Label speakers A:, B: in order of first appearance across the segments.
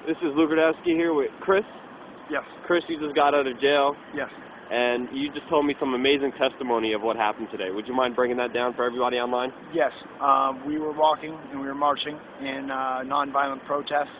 A: This is Lukardowski here with Chris.
B: Yes.
A: Chris, you just got out of jail.
B: Yes.
A: And you just told me some amazing testimony of what happened today. Would you mind breaking that down for everybody online?
B: Yes. We were walking and we were marching in nonviolent protest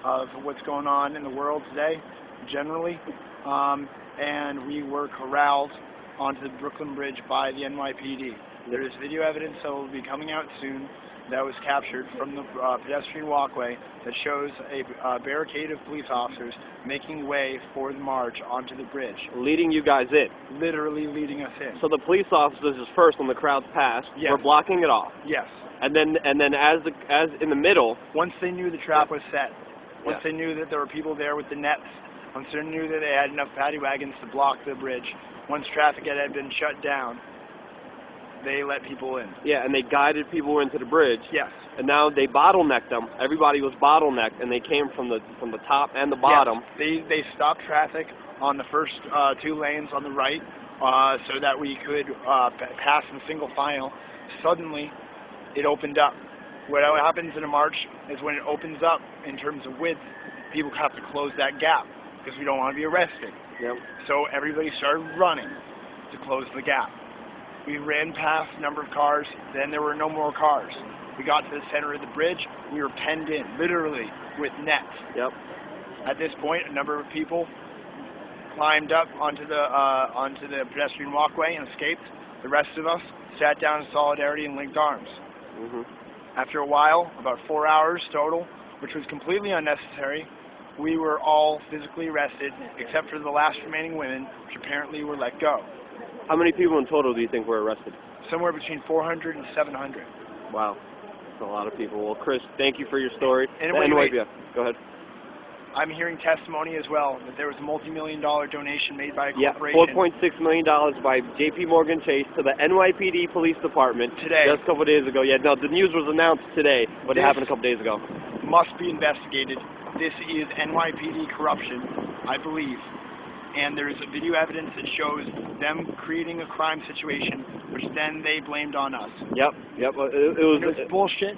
B: of what's going on in the world today, generally. And we were corralled onto the Brooklyn Bridge by the NYPD. There is video evidence that will be coming out soon that was captured from the pedestrian walkway that shows a barricade of police officers making way for the march onto the bridge.
A: Leading you guys in.
B: Literally leading us in.
A: So the police officers is first when the crowd's passed.
B: Yes.
A: We're blocking it off.
B: Yes.
A: And then as in the middle.
B: Once they knew the trap was set, once they knew that there were people there with the nets, once they knew that they had enough paddy wagons to block the bridge, once traffic had been shut down, they let people in.
A: Yeah, and they guided people into the bridge.
B: Yes.
A: And now they bottlenecked them. Everybody was bottlenecked, and they came from the top and the bottom.
B: Yes. They stopped traffic on the first 2 lanes on the right so that we could pass in single file. Suddenly, it opened up. What happens in a march is when it opens up in terms of width, people have to close that gap because we don't want to be arrested.
A: Yep.
B: So everybody started running to close the gap. We ran past a number of cars, then there were no more cars. We got to the center of the bridge, we were penned in, literally, with nets.
A: Yep.
B: At this point, a number of people climbed up onto the pedestrian walkway and escaped. The rest of us sat down in solidarity and linked arms.
A: Mm-hmm.
B: After a while, about 4 hours total, which was completely unnecessary, we were all physically arrested, except for the last remaining women, which apparently were let go.
A: How many people in total do you think were arrested?
B: Somewhere between 400 and 700.
A: Wow. That's a lot of people. Well, Chris, thank you for your story.
B: And wait.
A: Go ahead.
B: I'm hearing testimony as well that there was a multi-million-dollar donation made by a corporation.
A: Yeah, $4.6 million by JP Chase to the NYPD Police Department.
B: Today.
A: Just a couple of days ago. Yeah, no, the news was announced today, but it happened a couple days ago.
B: Must be investigated. This is NYPD corruption, I believe. And there's video evidence that shows them creating a crime situation, which then they blamed on us.
A: Yep. It was
B: bullshit.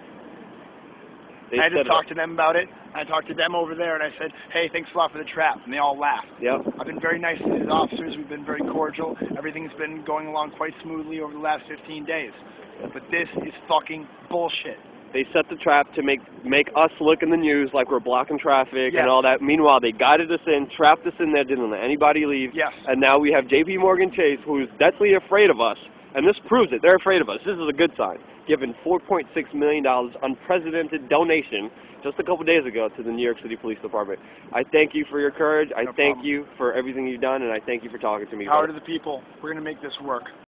B: I just talked to them about it. I talked to them over there, and I said, hey, thanks a lot for the trap. And they all laughed.
A: Yep.
B: I've been very nice to these officers. We've been very cordial. Everything's been going along quite smoothly over the last 15 days. But this is fucking bullshit.
A: They set the trap to make us look in the news like we're blocking traffic and all that. Meanwhile, they guided us in, trapped us in there, didn't let anybody leave.
B: Yes.
A: And now we have JP Chase, who's deathly afraid of us. And this proves it. They're afraid of us. This is a good sign. Given $4.6 million unprecedented donation just a couple days ago to the New York City Police Department. I thank you for your courage. I thank you for everything you've done, and I thank you for talking to me.
B: Power to the people. We're going to make this work.